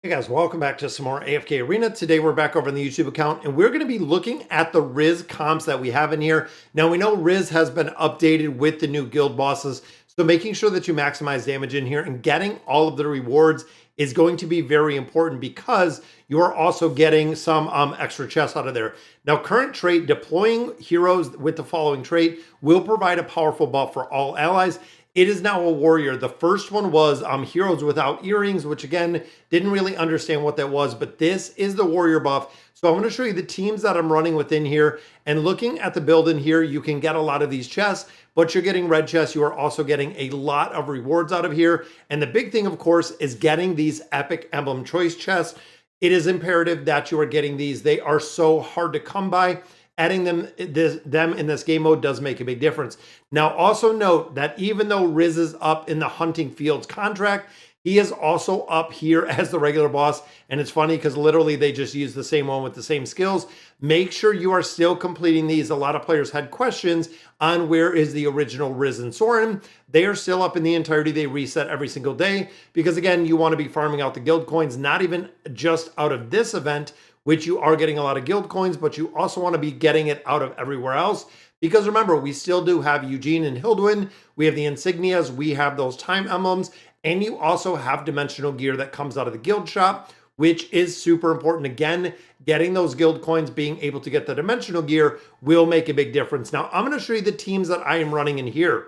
Hey guys, welcome back to some more AFK Arena. Today we're back over on the YouTube account and we're going to be looking at the Wrizz comps that we have in here. Now we know Wrizz has been updated with the new guild bosses, so making sure that you maximize damage in here and getting all of the rewards is going to be very important because you are also getting some extra chests out of there. Now current trait, deploying heroes with the following trait will provide a powerful buff for all allies. It is now a warrior. The first one was heroes without earrings, which again, didn't really understand what that was, but this is the warrior buff. So I'm going to show you the teams that I'm running within here, and looking at the build in here, you can get a lot of these chests, but you're getting red chests. You are also getting a lot of rewards out of here. And the big thing, of course, is getting these epic emblem choice chests. It is imperative that you are getting these. They are so hard to come by. Adding them in this game mode does make a big difference. Now, also note that even though Wrizz is up in the Hunting Fields contract, he is also up here as the regular boss. And it's funny because literally they just use the same one with the same skills. Make sure you are still completing these. A lot of players had questions on where is the original Wrizz and Soren. They are still up in the entirety. They reset every single day because, again, you want to be farming out the guild coins, not even just out of this event, which you are getting a lot of guild coins, but you also want to be getting it out of everywhere else. Because remember, we still do have Eugene and Hildwyn, we have the insignias, we have those time emblems, and you also have dimensional gear that comes out of the guild shop, which is super important. Again, getting those guild coins, being able to get the dimensional gear will make a big difference. Now, I'm going to show you the teams that I am running in here.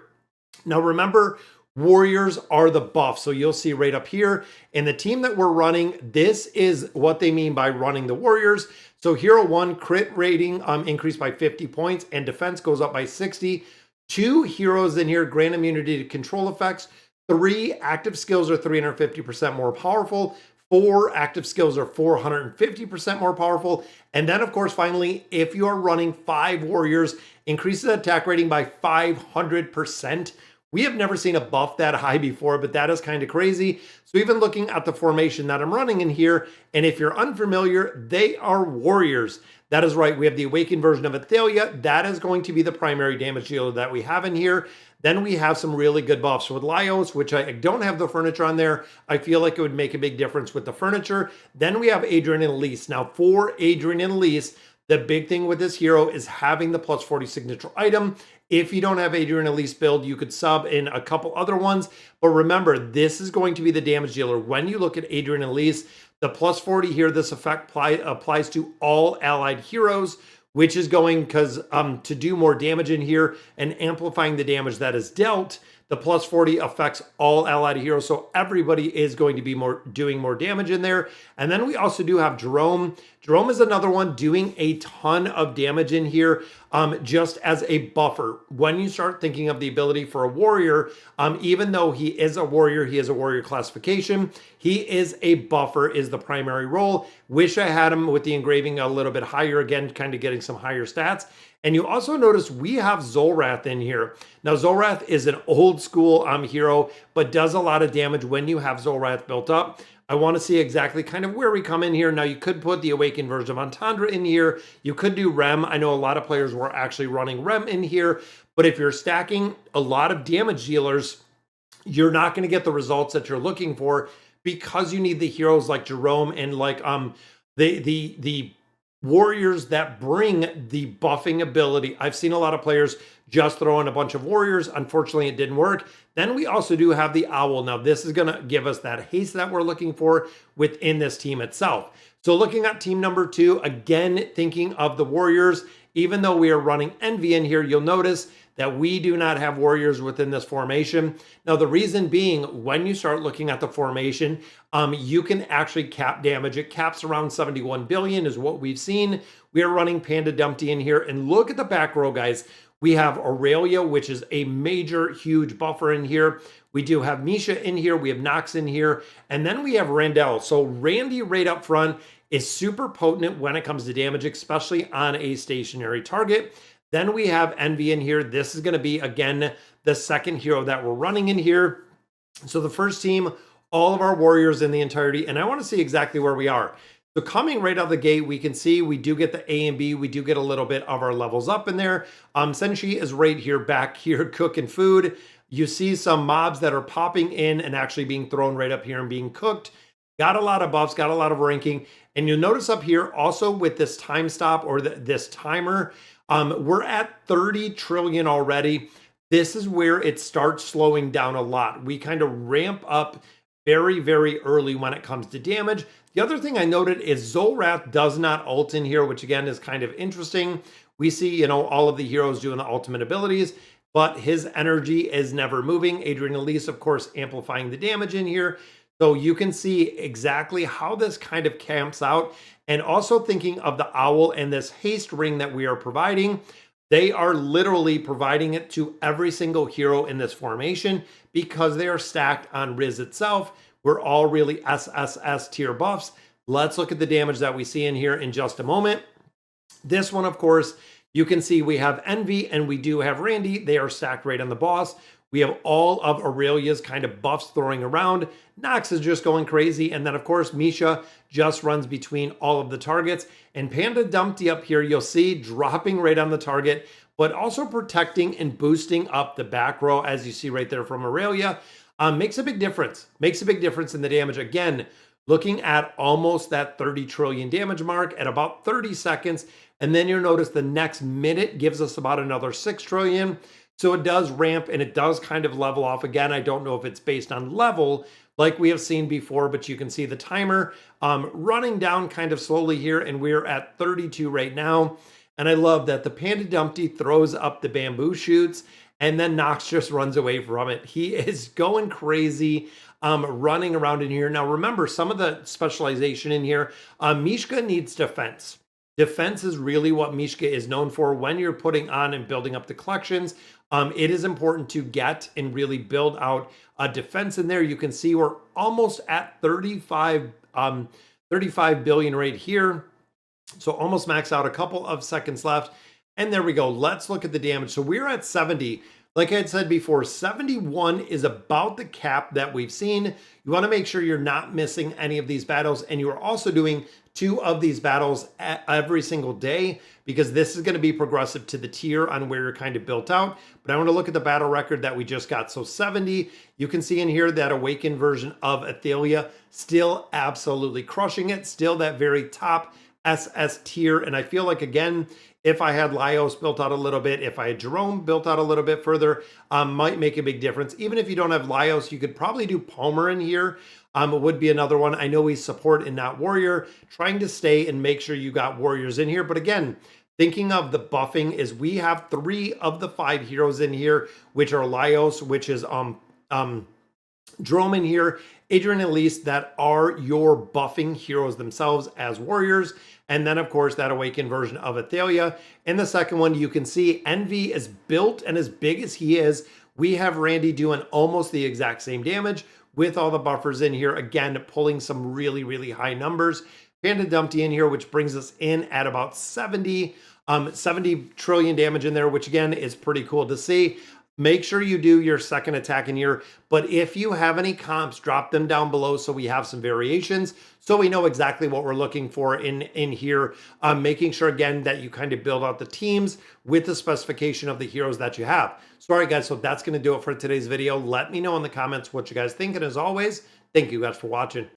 Now, remember, warriors are the buff. So you'll see right up here in the team that we're running, this is what they mean by running the warriors. So hero 1 crit rating increased by 50 points and defense goes up by 60. 2 heroes in here grant immunity to control effects. 3 active skills are 350% more powerful. 4 active skills are 450% more powerful. And then, of course, finally, if you are running 5 warriors, increases attack rating by 500%. We have never seen a buff that high before, but that is kind of crazy. So even looking at the formation that I'm running in here, and if you're unfamiliar, they are warriors. That is right. We have the awakened version of Athalia. That is going to be the primary damage dealer that we have in here. Then we have some really good buffs with Laios, which I don't have the furniture on there. I feel like it would make a big difference with the furniture. Then we have Adrian and Elise. Now for Adrian and Elise, the big thing with this hero is having the plus 40 signature item. If you don't have Adrian Elise build, you could sub in a couple other ones. But remember, this is going to be the damage dealer. When you look at Adrian Elise, the plus 40 here, this effect applies to all allied heroes, which is going to do more damage in here and amplifying the damage that is dealt. The plus 40 affects all allied heroes, so everybody is going to be doing more damage in there. And then we also do have Jerome. Jerome is another one doing a ton of damage in here, just as a buffer. When you start thinking of the ability for a warrior, even though he is a warrior, he is a warrior classification, he is a buffer is the primary role. Wish I had him with the engraving a little bit higher, again, kind of getting some higher stats. And you also notice we have Zolrath in here. Now, Zolrath is an old school hero, but does a lot of damage when you have Zolrath built up. I want to see exactly kind of where we come in here. Now, you could put the awakened version of Entendre in here. You could do Rem. I know a lot of players were actually running Rem in here, but if you're stacking a lot of damage dealers, you're not going to get the results that you're looking for because you need the heroes like Jerome and like the warriors that bring the buffing ability. I've seen a lot of players just throw in a bunch of warriors. Unfortunately, it didn't work. Then we also do have the owl. Now, this is going to give us that haste that we're looking for within this team itself. So looking at team number 2, again, thinking of the warriors, even though we are running Envy in here, you'll notice that we do not have warriors within this formation. Now, the reason being, when you start looking at the formation, you can actually cap damage. It caps around 71 billion is what we've seen. We are running Panda Dumpty in here. And look at the back row, guys. We have Aurelia, which is a major, huge buffer in here. We do have Misha in here. We have Nox in here. And then we have Randall. So Randy right up front is super potent when it comes to damage, especially on a stationary target. Then we have Envy in here. This is going to be, again, the second hero that we're running in here. So the first team, all of our warriors in the entirety. And I want to see exactly where we are. So coming right out of the gate, we can see we do get the A and B. We do get a little bit of our levels up in there. Senshi is right here, back here, cooking food. You see some mobs that are popping in and actually being thrown right up here and being cooked. got a lot of buffs, got a lot of ranking. And you'll notice up here also with this time stop or this timer, we're at 30 trillion already. This is where it starts slowing down a lot. We kind of ramp up very, very early when it comes to damage. The other thing I noted is Zolrath does not ult in here, which again is kind of interesting. We see, you know, all of the heroes doing the ultimate abilities, but his energy is never moving. Adrian Elise, of course, amplifying the damage in here. So you can see exactly how this kind of camps out. And also thinking of the owl and this haste ring that we are providing, they are literally providing it to every single hero in this formation because they are stacked on Wrizz itself. We're all really SSS tier buffs. Let's look at the damage that we see in here in just a moment. This one, of course, you can see we have Envy and we do have Randy. They are stacked right on the boss. We have all of Aurelia's kind of buffs throwing around. Nox is just going crazy. And then, of course, Misha just runs between all of the targets. And Panda Dumpty up here, you'll see dropping right on the target, but also protecting and boosting up the back row, as you see right there from Aurelia. Makes a big difference. Makes a big difference in the damage. Again, looking at almost that 30 trillion damage mark at about 30 seconds. And then you'll notice the next minute gives us about another 6 trillion. So it does ramp and it does kind of level off. Again, I don't know if it's based on level like we have seen before, but you can see the timer running down kind of slowly here, and we're at 32 right now. And I love that the Panda Dumpty throws up the bamboo shoots and then Nox just runs away from it. He is going crazy, running around in here. Now remember, some of the specialization in here, Mishka needs defense. Defense is really what Mishka is known for when you're putting on and building up the collections. It is important to get and really build out a defense in there. You can see we're almost at 35 billion right here. So almost max out, a couple of seconds left. And there we go. Let's look at the damage. So we're at 70. Like I had said before, 71 is about the cap that we've seen. You want to make sure you're not missing any of these battles. And you are also doing 2 of these battles every single day, because this is going to be progressive to the tier on where you're kind of built out. But I want to look at the battle record that we just got. So 70, you can see in here that awakened version of Athelia still absolutely crushing it. Still that very top SS tier. And I feel like, again, if I had Laios built out a little bit, if I had Jerome built out a little bit further, might make a big difference. Even if you don't have Laios, you could probably do Palmer in here. It would be another one. I know we support and not warrior, trying to stay and make sure you got warriors in here. But again, thinking of the buffing is we have 3 of the 5 heroes in here, which are Laios, which is Jerome in here, Adrian Elise, that are your buffing heroes themselves as warriors. And then, of course, that awakened version of Athelia. In the second one, you can see Envy is built, and as big as he is, we have Randy doing almost the exact same damage with all the buffers in here. Again, pulling some really, really high numbers. Panda Dumpty in here, which brings us in at about 70 trillion damage in there, which again is pretty cool to see. Make sure you do your second attack in here. But if you have any comps, drop them down below so we have some variations, so we know exactly what we're looking for in here. Making sure, again, that you kind of build out the teams with the specification of the heroes that you have. So, all right, guys, so that's going to do it for today's video. Let me know in the comments what you guys think. And as always, thank you guys for watching.